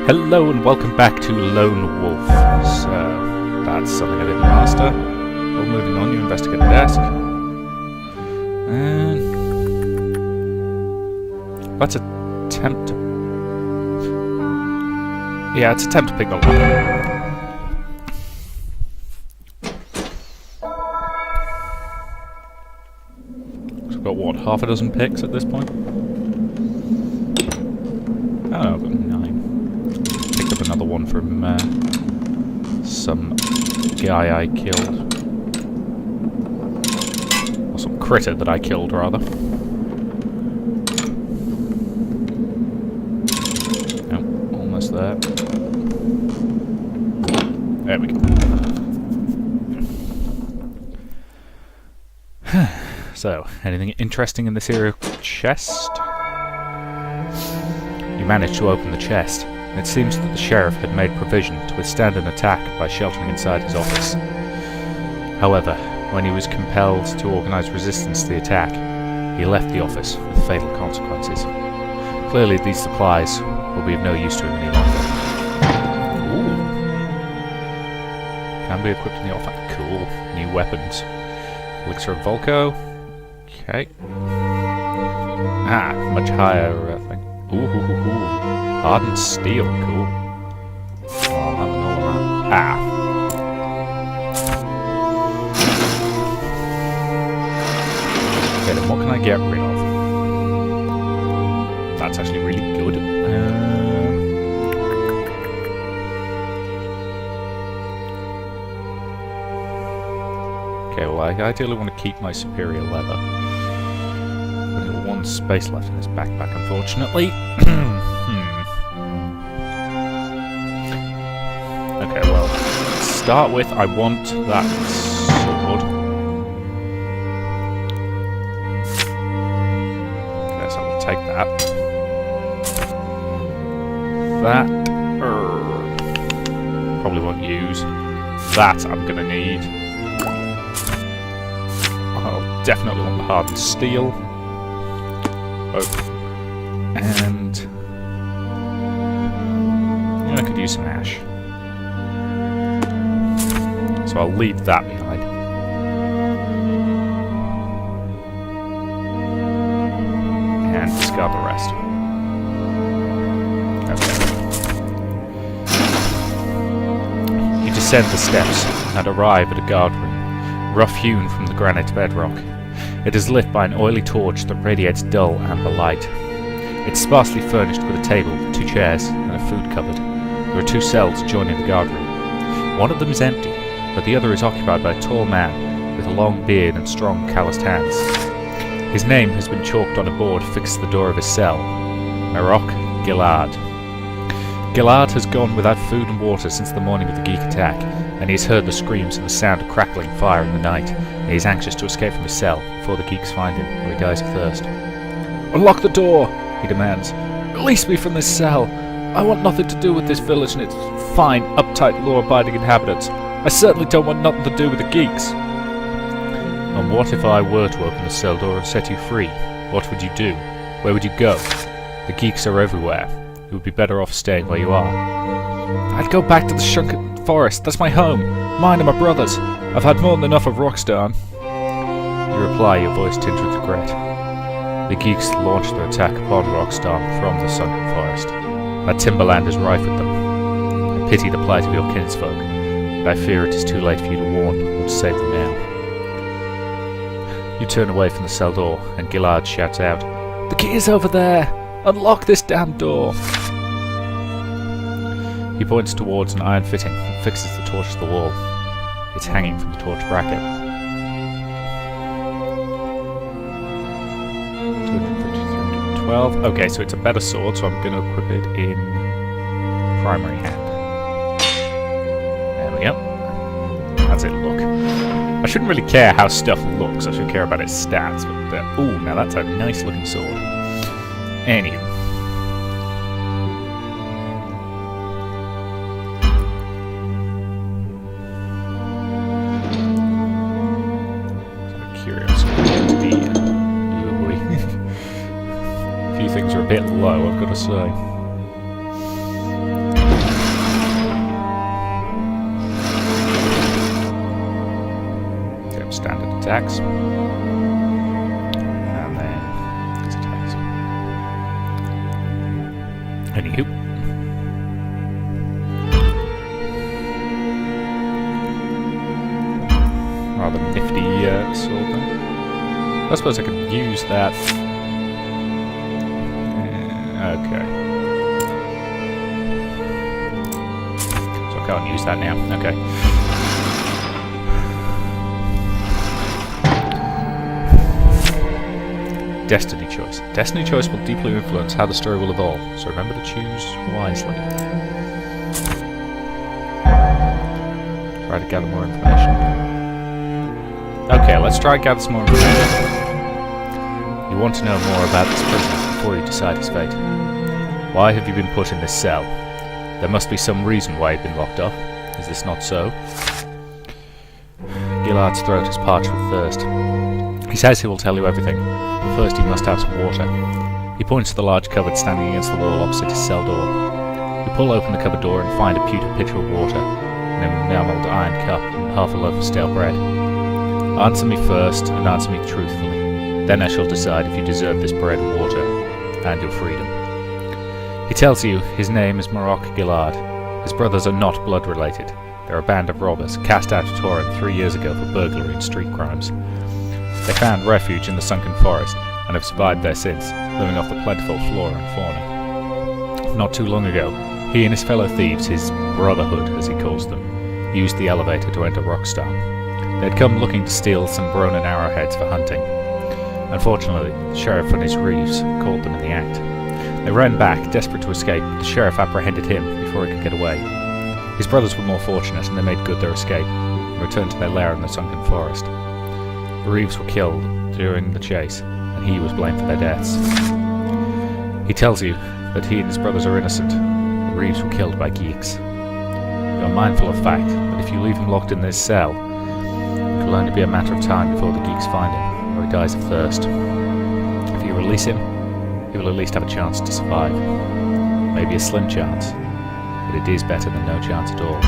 Hello and welcome back to Lone Wolf. So, that's something I didn't master. Well, moving on, you investigate the desk. And... let's attempt to... yeah, let's attempt to pick the lock. So we've got, what, half a dozen picks at this point? Oh, I've got 9. Picked up another one from some guy I killed. Or some critter that I killed, rather. Oh, almost there. There we go. So, anything interesting in this area chest? You managed to open the chest. It seems that the sheriff had made provision to withstand an attack by sheltering inside his office. However, when he was compelled to organize resistance to the attack, he left the office with fatal consequences. Clearly, these supplies will be of no use to him any longer. Ooh. Can be equipped in the offense. Cool. New weapons. Elixir of Volko. Okay. Ah, much higher thing. Ooh. Hardened steel, cool. Oh, I'll have all of that. Ah. Okay, then what can I get rid of? That's actually really good. Okay, well I ideally want to keep my superior leather. I've got one space left in this backpack, unfortunately. Okay, well, to start with, I want that sword. Okay, so I'll take that. That, probably won't use. That I'm gonna need. I'll definitely want the hardened steel. Both. And... yeah, I could use some ash. So I'll leave that behind. And discard the rest. Okay. You descend the steps and arrive at a guard room, rough-hewn from the granite bedrock. It is lit by an oily torch that radiates dull amber light. It's sparsely furnished with a table, 2 chairs, and a food cupboard. There are 2 cells adjoining the guard room. One of them is empty, but the other is occupied by a tall man with a long beard and strong, calloused hands. His name has been chalked on a board fixed to the door of his cell. Marok Gilad. Gilad has gone without food and water since the morning of the geek attack, and he has heard the screams and the sound of crackling fire in the night, and he is anxious to escape from his cell before the geeks find him, or he dies of thirst. "Unlock the door!" he demands. "Release me from this cell! I want nothing to do with this village and its fine, uptight, law-abiding inhabitants. I certainly don't want nothing to do with the geeks." "And what if I were to open the cell door and set you free? What would you do? Where would you go? The geeks are everywhere. You would be better off staying where you are." "I'd go back to the shrunken forest. That's my home. Mine and my brother's. I've had more than enough of Rockstar." You reply, your voice tinged with regret. The geeks launched their attack upon Rockstar from the sunken forest. That timberland is rife with them. I pity the plight of your kinsfolk. I fear it is too late for you to warn or to save them now. You turn away from the cell door, and Gilad shouts out, "The key is over there! Unlock this damn door!" He points towards an iron fitting and fixes the torch to the wall. It's hanging from the torch bracket. 212. Okay, so it's a better sword, so I'm going to equip it in primary hand. Yep. How's it look? I shouldn't really care how stuff looks, I should care about its stats, but ooh, now that's a nice looking sword. Anywho. I'm curious what to be. A few things are a bit low, I've got to say. attacks. And then his attacks. Anywho. Rather nifty sword then. I suppose I could use that. Okay. So I can't use that now. Okay. Destiny choice. Destiny choice will deeply influence how the story will evolve, so remember to choose wisely. Try to gather more information. Okay, let's try and gather some more information. You want to know more about this prisoner before you decide his fate. Why have you been put in this cell? There must be some reason why you've been locked up. Is this not so? Gilard's throat is parched with thirst. He says he will tell you everything, but first he must have some water. He points to the large cupboard standing against the wall opposite his cell door. You pull open the cupboard door and find a pewter pitcher of water, an enamelled iron cup, and half a loaf of stale bread. Answer me first, and answer me truthfully. Then I shall decide if you deserve this bread and water, and your freedom. He tells you his name is Marok Gilard. His brothers are not blood-related. They're a band of robbers, cast out of Torin 3 years ago for burglary and street crimes. They found refuge in the sunken forest, and have survived there since, living off the plentiful flora and fauna. Not too long ago, he and his fellow thieves, his brotherhood as he calls them, used the elevator to enter Rockstar. They had come looking to steal some Bronin arrowheads for hunting. Unfortunately, the sheriff and his reeves caught them in the act. They ran back, desperate to escape, but the sheriff apprehended him before he could get away. His brothers were more fortunate, and they made good their escape, and returned to their lair in the sunken forest. The reeves were killed during the chase, and he was blamed for their deaths. He tells you that he and his brothers are innocent. The reeves were killed by geeks. You are mindful of the fact that if you leave him locked in this cell, it will only be a matter of time before the geeks find him, or he dies of thirst. If you release him, he will at least have a chance to survive. Maybe a slim chance, but it is better than no chance at all.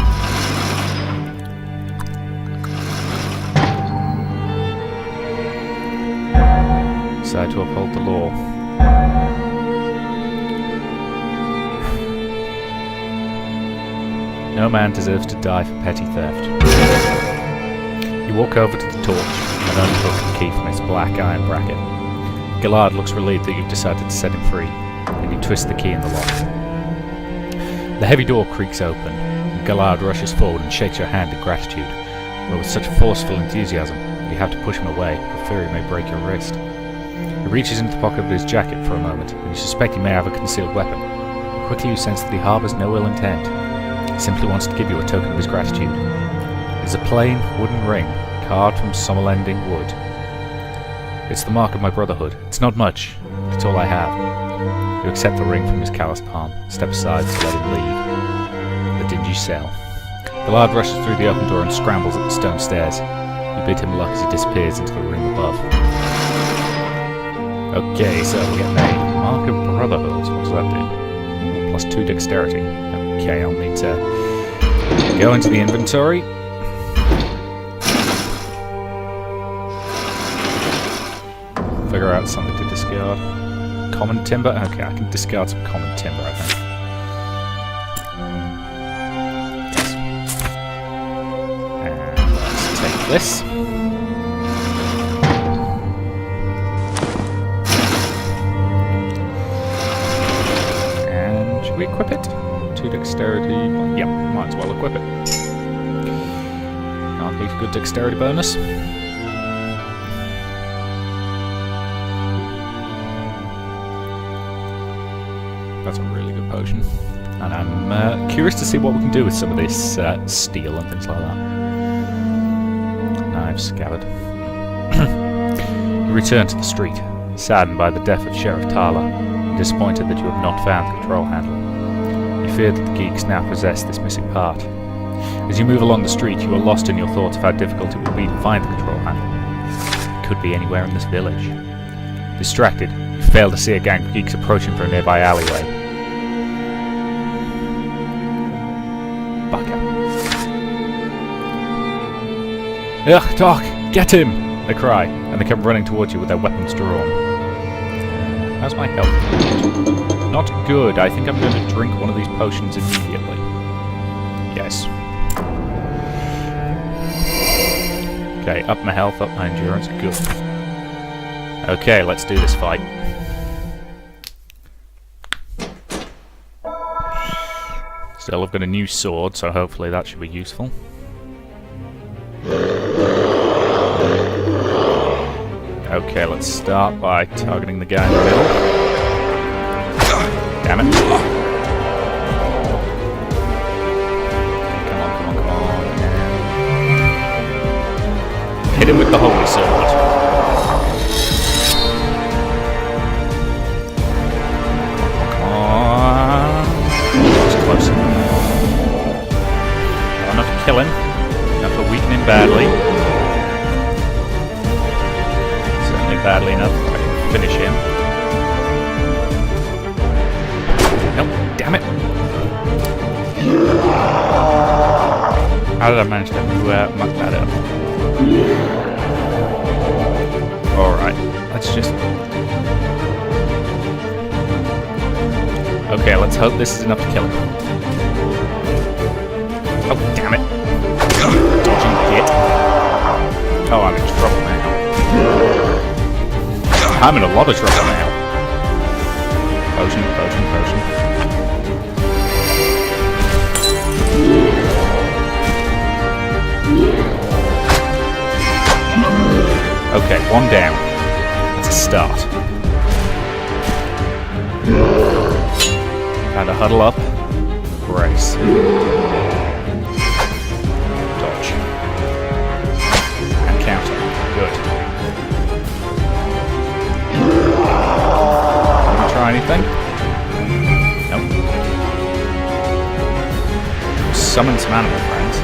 Decide to uphold the law. No man deserves to die for petty theft. You walk over to the torch and unhook the key from its black iron bracket. Gilard looks relieved that you've decided to set him free, and you twist the key in the lock. The heavy door creaks open, and Gilard rushes forward and shakes your hand in gratitude, but with such forceful enthusiasm that you have to push him away, for fear he may break your wrist. He reaches into the pocket of his jacket for a moment, and you suspect he may have a concealed weapon. Quickly you sense that he harbours no ill intent. He simply wants to give you a token of his gratitude. It is a plain wooden ring, carved from Sommerlending wood. It's the mark of my brotherhood. It's not much, but it's all I have. You accept the ring from his calloused palm, step aside to let him leave the dingy cell. Gilard rushes through the open door and scrambles up the stone stairs. You bid him luck as he disappears into the room above. Okay, so we get a mark of brotherhood. What does that do? +2 dexterity. Okay, I'll need to go into the inventory. Figure out something to discard. Common timber? Okay, I can discard some common timber, I think. Yes. And let's take this. And should we equip it? 2 dexterity. Yep, might as well equip it. That'll be a good dexterity bonus. That's a really good potion. And I'm curious to see what we can do with some of this steel and things like that. Knives, scabbard. You return to the street, saddened by the death of Sheriff Tala, and disappointed that you have not found the control handle. You fear that the geeks now possess this missing part. As you move along the street, you are lost in your thoughts of how difficult it would be to find the control handle. It could be anywhere in this village. Distracted, you fail to see a gang of geeks approaching from a nearby alleyway. Bugger. Ugh, Doc, get him! They cry, and they come running towards you with their weapons drawn. How's my health? Not good. I think I'm going to drink one of these potions immediately. Yes. Okay, up my health, up my endurance. Good. Okay, let's do this fight. Still, I've got a new sword, so hopefully that should be useful. Okay, let's start by targeting the guy in the middle. Damn it. Come on, come on, come on. Hit him with the holy sword. Come on. That was close. Not enough to kill him. Enough to weaken him badly. Badly enough, I can finish him. Nope, damn it! How did I manage to muck that up? Alright, let's just... Okay, let's hope this is enough to kill him. Oh, damn it! Dodging hit. Oh, I'm in trouble now. I'm in a lot of trouble now. Potion, potion, potion. Okay, one down. That's a start. Time to huddle up. Brace. Dodge. And counter. Good. Try anything? Nope. Summon some animal friends.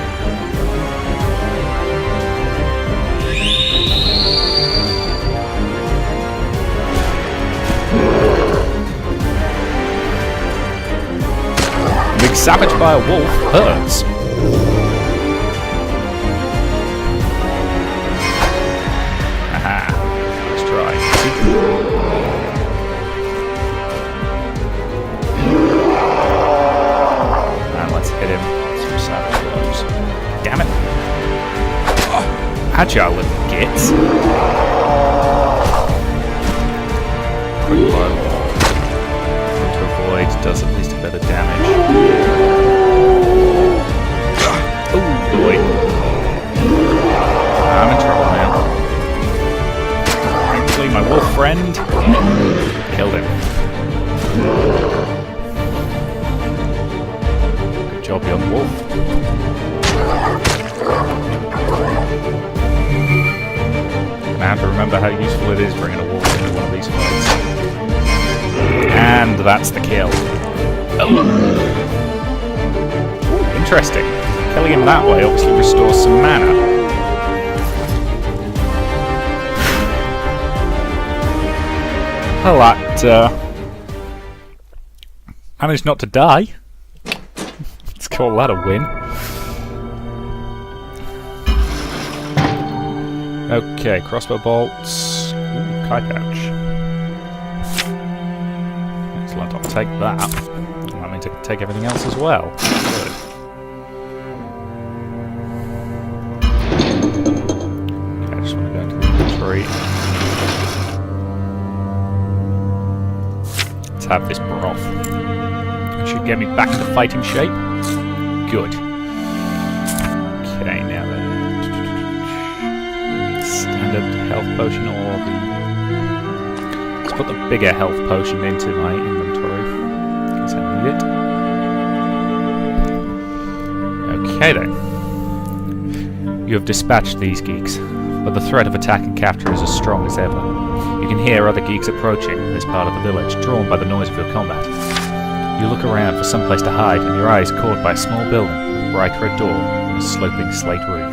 Being savaged by a wolf hurts. Haha. Let's try. Hit him. Some savage blows. Damn it! Oh, agile little gits. Quick blow. To avoid does at least a bit of damage. Oh boy. I'm in trouble now. Thankfully, my wolf friend killed him. Job, young wolf. I have to remember how useful it is bringing a wolf into one of these fights. And that's the kill. Oh. Ooh, interesting. Killing him that way obviously restores some mana. Well, that managed not to die. Let's call that a win. Okay, crossbow bolts. Ooh, kite pouch. Excellent, I'll take that. That means I can take everything else as well. Good. Okay, I just want to go into the inventory. Let's have this broth. It should get me back to fighting shape. Good. Okay, now then. Standard health potion or the... Let's put the bigger health potion into my inventory. In case I need it. Okay then. You have dispatched these geeks, but the threat of attack and capture is as strong as ever. You can hear other geeks approaching this part of the village, drawn by the noise of your combat. You look around for some place to hide, and your eye is caught by a small building with a bright red door and a sloping slate roof.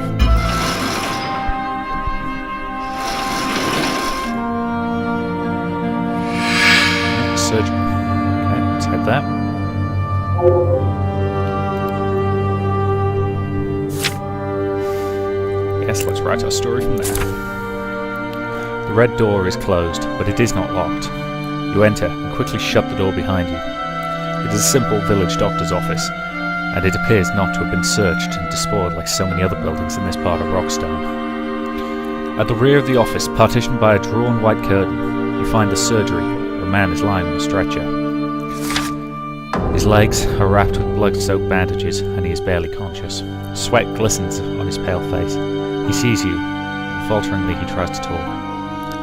Surgery. Okay, let's head there. Yes, let's write our story from there. The red door is closed, but it is not locked. You enter and quickly shut the door behind you. It is a simple village doctor's office, and it appears not to have been searched and despoiled like so many other buildings in this part of Rockstone. At the rear of the office, partitioned by a drawn white curtain, you find the surgery, where a man is lying on a stretcher. His legs are wrapped with blood-soaked bandages, and he is barely conscious. Sweat glistens on his pale face. He sees you, and falteringly he tries to talk.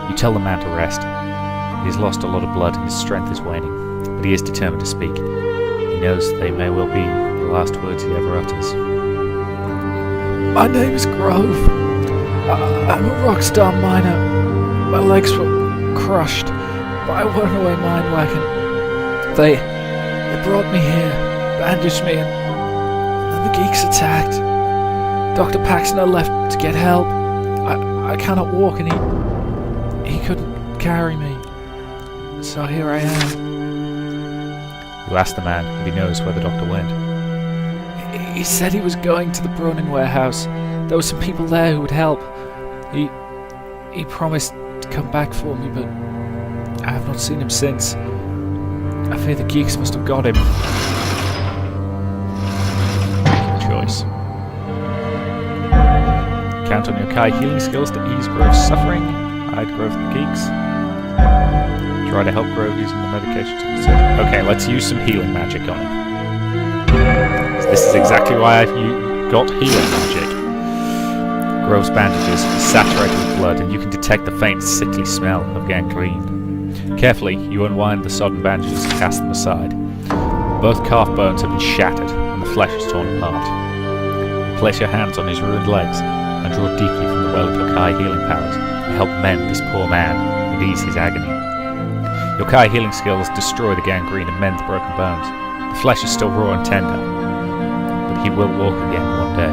You tell the man to rest. He has lost a lot of blood and his strength is waning, but he is determined to speak. He knows they may well be the last words he ever utters. My name is Grove. I'm a Rockstar miner. My legs were crushed by a runaway mine wagon. They brought me here, bandaged me, and then the geeks attacked. Dr. Paxner left to get help. I cannot walk, and he couldn't carry me. So here I am. You ask the man if he knows where the doctor went. He said he was going to the Brunnen warehouse. There were some people there who would help. He promised to come back for me, but I have not seen him since. I fear the geeks must have got him. Make your choice. Count on your Kai healing skills to ease Grove's suffering. Hide Grove from the geeks. Try to help Grove using the medication to the surgery. Okay, let's use some healing magic on him. This is exactly why you got healing magic. Grove's bandages are saturated with blood, and you can detect the faint, sickly smell of gangrene. Carefully, you unwind the sodden bandages and cast them aside. Both calf bones have been shattered, and the flesh is torn apart. Place your hands on his ruined legs, and draw deeply from the well of your Kai healing powers to help mend this poor man and ease his agony. Your Kai healing skills destroy the gangrene and mend the broken bones. The flesh is still raw and tender, but he will walk again one day.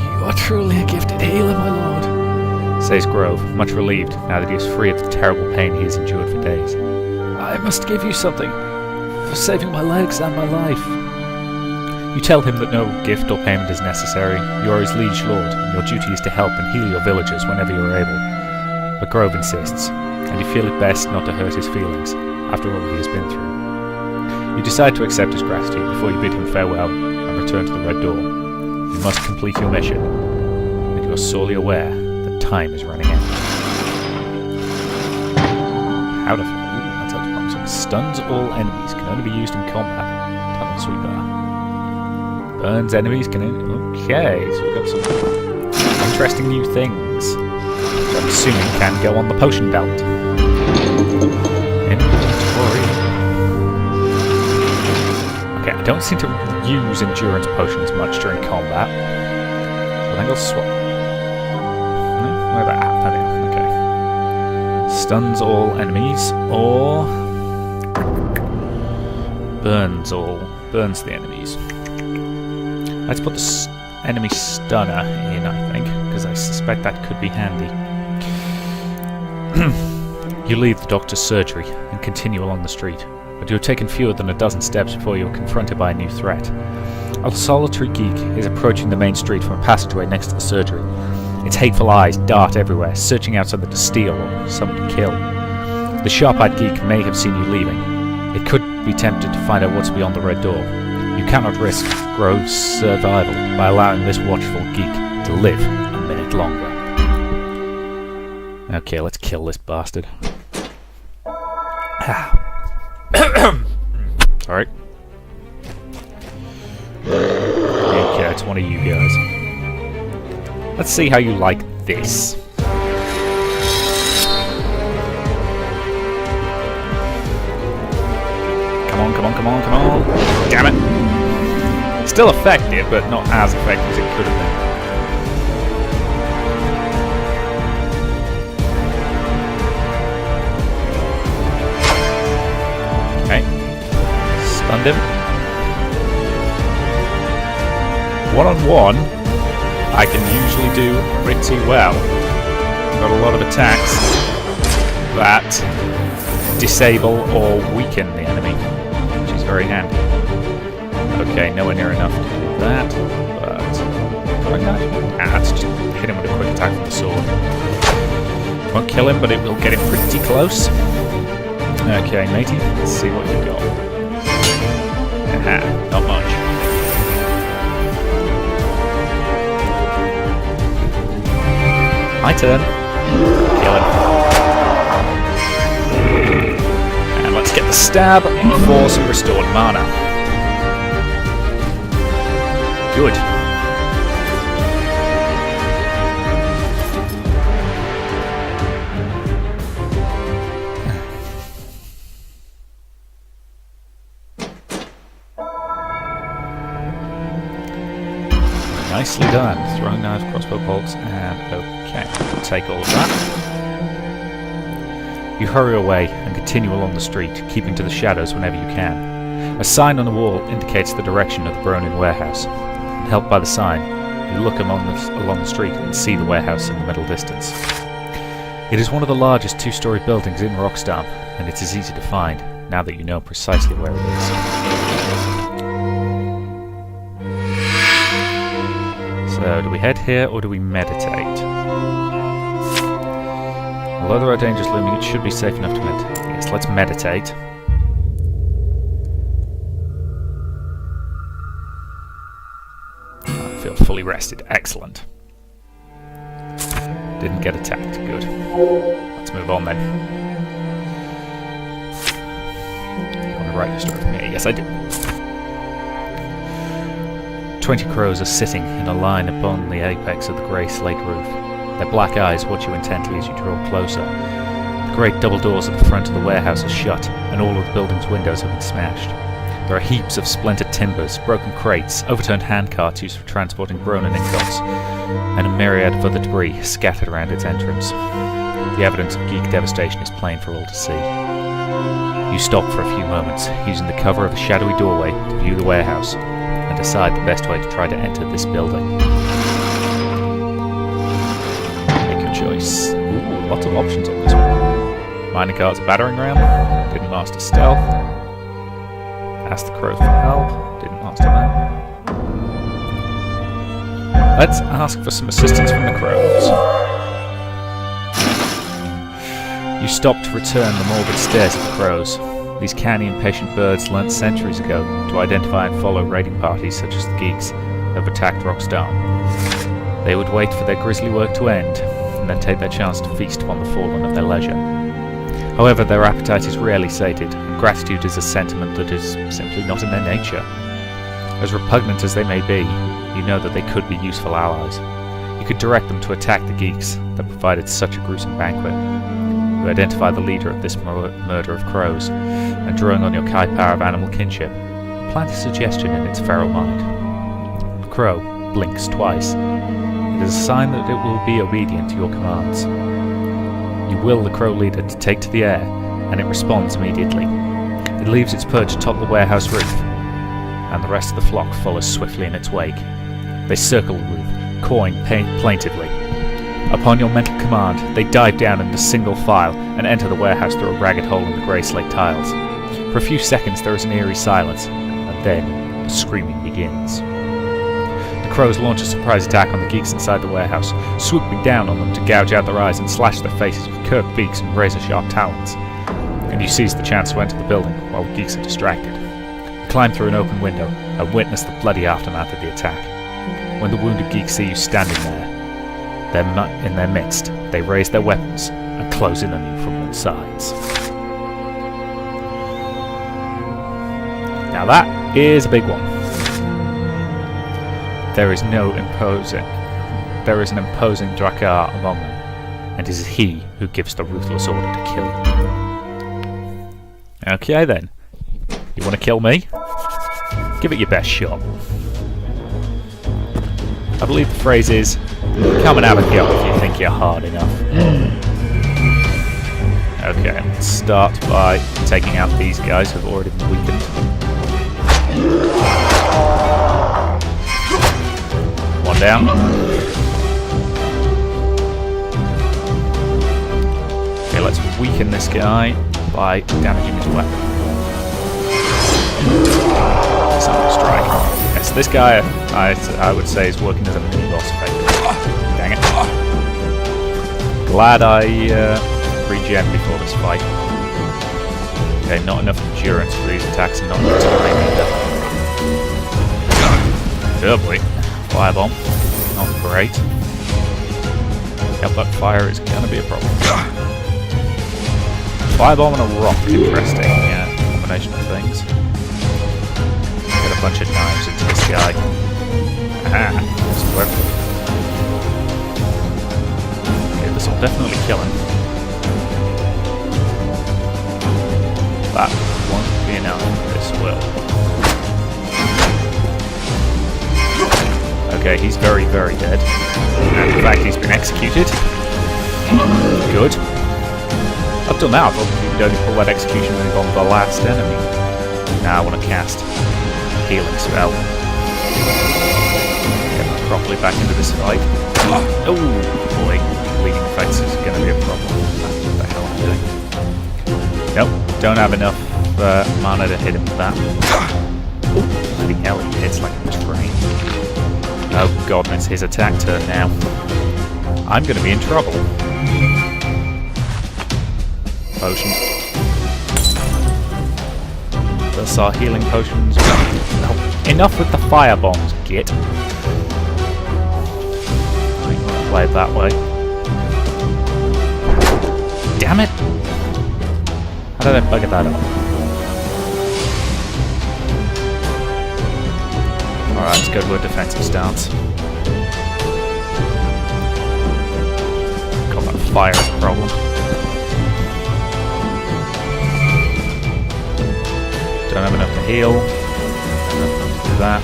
You are truly a gifted healer, my lord, says Grove, much relieved now that he is free of the terrible pain he has endured for days. I must give you something for saving my legs and my life. You tell him that no gift or payment is necessary. You are his liege lord, and your duty is to help and heal your villagers whenever you are able. But Grove insists, and you feel it best not to hurt his feelings, after all he has been through. You decide to accept his gratitude before you bid him farewell and return to the Red Door. You must complete your mission, and you are sorely aware that time is running out. How to fall? That's how to promising. Stuns all enemies, can only be used in combat. Tunnel sweeper. Burns enemies, can only... Okay, so we've got some interesting new things. So I'm assuming can go on the potion belt. Inventory. Okay, I don't seem to use endurance potions much during combat. So I think I'll swap. No? Where about? Okay. Stuns all enemies, or burns the enemies. Let's put the enemy stunner in, I think, because I suspect that could be handy. You leave the doctor's surgery and continue along the street, but you have taken fewer than a dozen steps before you are confronted by a new threat. A solitary geek is approaching the main street from a passageway next to the surgery. Its hateful eyes dart everywhere, searching out something to steal or someone to kill. The sharp-eyed geek may have seen you leaving. It could be tempted to find out what's beyond the red door. You cannot risk Grove's survival by allowing this watchful geek to live a minute longer. Okay, let's kill this bastard. Sorry. Okay, it's one of you guys. Let's see how you like this. Come on, come on, come on, come on. Damn it. Still effective, but not as effective as it could have been. Okay. Stunned him. One-on-one, I can usually do pretty well. Got a lot of attacks that disable or weaken the enemy, which is very handy. Okay, nowhere near enough to do that, but... let's just hit him with a quick attack from the sword. Won't kill him, but it will get him pretty close. Okay, matey, let's see what you've got. Aha, not much. My turn. Kill him. And let's get the stab for some restored mana. Good. Nicely done. Throwing knives, crossbow bolts, and okay, we'll take all of that. You hurry away and continue along the street, keeping to the shadows whenever you can. A sign on the wall indicates the direction of the Bronin warehouse. Helped by the sign, you look along the street and see the warehouse in the middle distance. It is one of the largest two-story buildings in Rockstamp, and it is easy to find, now that you know precisely where it is. So, do we head here or do we meditate? Although there are dangers looming, it should be safe enough to meditate. Yes, let's meditate. I feel fully rested. Excellent. Didn't get attacked. Good. Let's move on then. You want to write your story for me? Yes, I do. 20 crows are sitting in a line upon the apex of the grey slate roof. Their black eyes watch you intently as you draw closer. The great double doors at the front of the warehouse are shut, and all of the building's windows have been smashed. There are heaps of splintered timbers, broken crates, overturned handcarts used for transporting Bronin ingots, and a myriad of other debris scattered around its entrance. The evidence of geek devastation is plain for all to see. You stop for a few moments, using the cover of a shadowy doorway to view the warehouse, and decide the best way to try to enter this building. Make your choice. Ooh, lots of options on this one. Mining cart's a battering ram. Didn't master stealth. Ask the crows for help. Didn't master that. Let's ask for some assistance from the crows. You stop to return the morbid stares of the crows. These canny, impatient birds learnt centuries ago to identify and follow raiding parties such as the geeks that have attacked Rockstar. They would wait for their grisly work to end, and then take their chance to feast upon the fallen at their leisure. However, their appetite is rarely sated, and gratitude is a sentiment that is simply not in their nature. As repugnant as they may be, you know that they could be useful allies. You could direct them to attack the geeks that provided such a gruesome banquet. You identify the leader of this murder of crows, and drawing on your Kai power of animal kinship, plant a suggestion in its feral mind. The crow blinks twice. It is a sign that it will be obedient to your commands. You will the crow leader to take to the air, and it responds immediately. It leaves its perch atop the warehouse roof, and the rest of the flock follows swiftly in its wake. They circle the roof, cawing plaintively. Upon your mental command, they dive down in a single file and enter the warehouse through a ragged hole in the grey slate tiles. For a few seconds there is an eerie silence, and then the screaming begins. The crows launch a surprise attack on the geeks inside the warehouse, swooping down on them to gouge out their eyes and slash their faces with curved beaks and razor-sharp talons. And you seize the chance to enter the building while the geeks are distracted. You climb through an open window and witness the bloody aftermath of the attack. When the wounded geeks see you standing there, in their midst, they raise their weapons and close in on you from all sides. Now that is a big one. There is an imposing Drakkar among them, and it is he who gives the ruthless order to kill you. Okay then. You want to kill me? Give it your best shot. I believe the phrase is, come and have a go if you think you're hard enough. Okay, let's start by taking out these guys who have already been weakened. One down. Okay, let's weaken this guy by damaging his weapon. Sonic strike. Yes, this guy I would say is working as a mini boss effectively. Dang it. Glad I regen before this fight. Okay, not enough endurance for these attacks and not enough time either. Oh boy. Firebomb. Not great. Yep, that fire is gonna be a problem. Firebomb and a rock. Interesting combination of things. Get a bunch of knives into this guy. Aha! There's a weapon. Okay, this will definitely kill him. That won't be enough. This will. Okay, he's very, very dead. And in fact, he's been executed. Good. Up till now, I thought you could only pull that execution move on the last enemy. Now I want to cast a healing spell. Get properly back into this fight. Oh boy, bleeding effects is going to be a problem. What the hell am I doing? Nope, don't have enough mana to hit him with that. Oh, bloody hell, he hits like a train. Oh god, it's his attack turn now. I'm going to be in trouble. Potion. Those are healing potions. Oh, enough with the fire bombs, git. I think we'll play it that way. Damn it! How did I bugger that up? Alright, let's go to a defensive stance. God, that fire is a problem. Don't have enough to heal. Don't have enough to do that.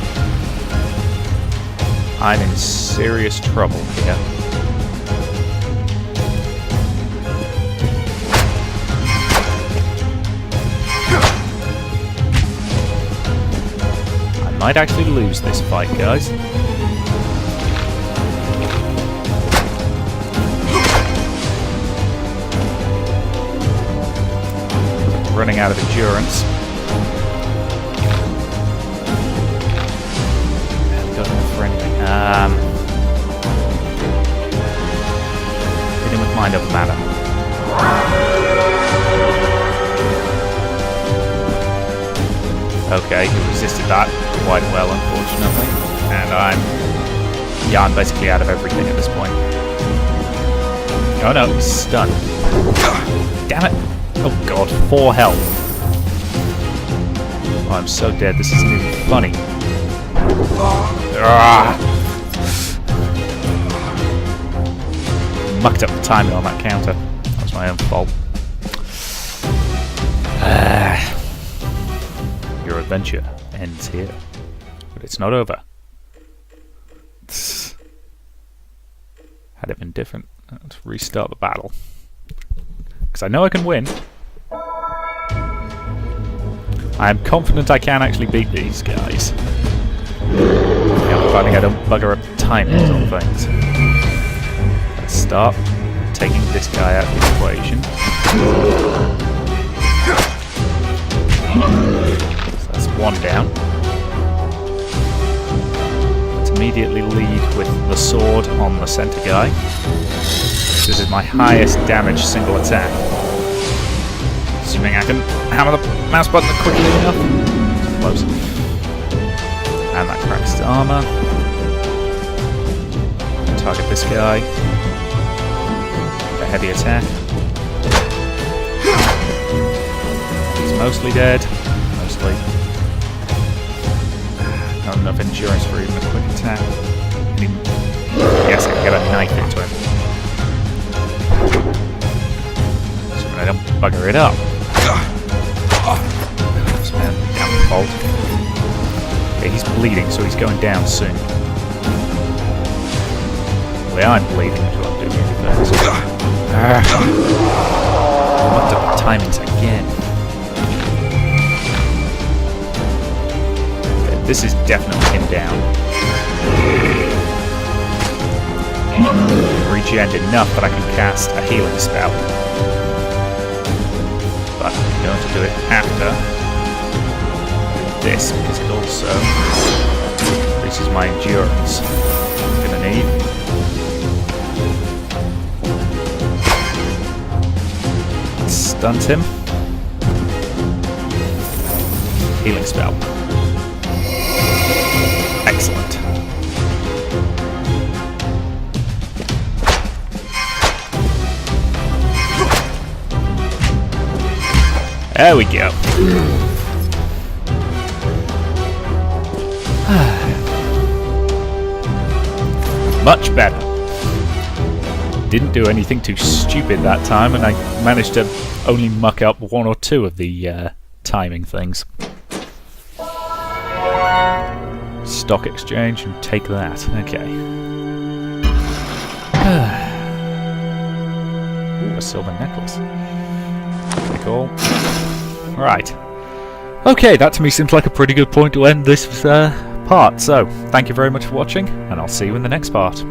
I'm in serious trouble here. Might actually lose this fight, guys. Running out of endurance. Haven't got enough for anything. Hit him with Mind Over Matter. Okay, he resisted that quite well, unfortunately. And I'm basically out of everything at this point. Oh no, he's stunned. Damn it! Oh god, 4 health. Oh, I'm so dead, this isn't even funny. Mucked up the timing on that counter. That's my own fault. Your adventure ends here. But it's not over. Had it been different, let's restart the battle. Because I know I can win. I am confident I can actually beat these guys. I'm finding I don't bugger up timings on things. Let's start taking this guy out of the equation. So that's 1 down. Let's immediately lead with the sword on the center guy. This is my highest damage single attack. Assuming I can hammer the mouse button quickly enough. Close. And that cracks his armor. Target this guy. A heavy attack. He's mostly dead. Mostly. Not enough endurance for even a quick attack. Yes, I can get a knife into him. I don't bugger it up. Down the fault. Okay, he's bleeding, so he's going down soon. Well, I'm bleeding until I'm doing anything. Mucked up the timings again. Okay, this is definitely him down. Regen enough that I can cast a healing spell. But I'm going to do it after this, because it also increases my endurance. I'm going to need Stuns him. Healing spell. Excellent. There we go. Much better. Didn't do anything too stupid that time, and I managed to only muck up one or two of the timing things. Stock exchange and take that. Okay. Ooh, a silver necklace. Pretty cool. Right. Okay, that to me seems like a pretty good point to end this part. So, thank you very much for watching, and I'll see you in the next part.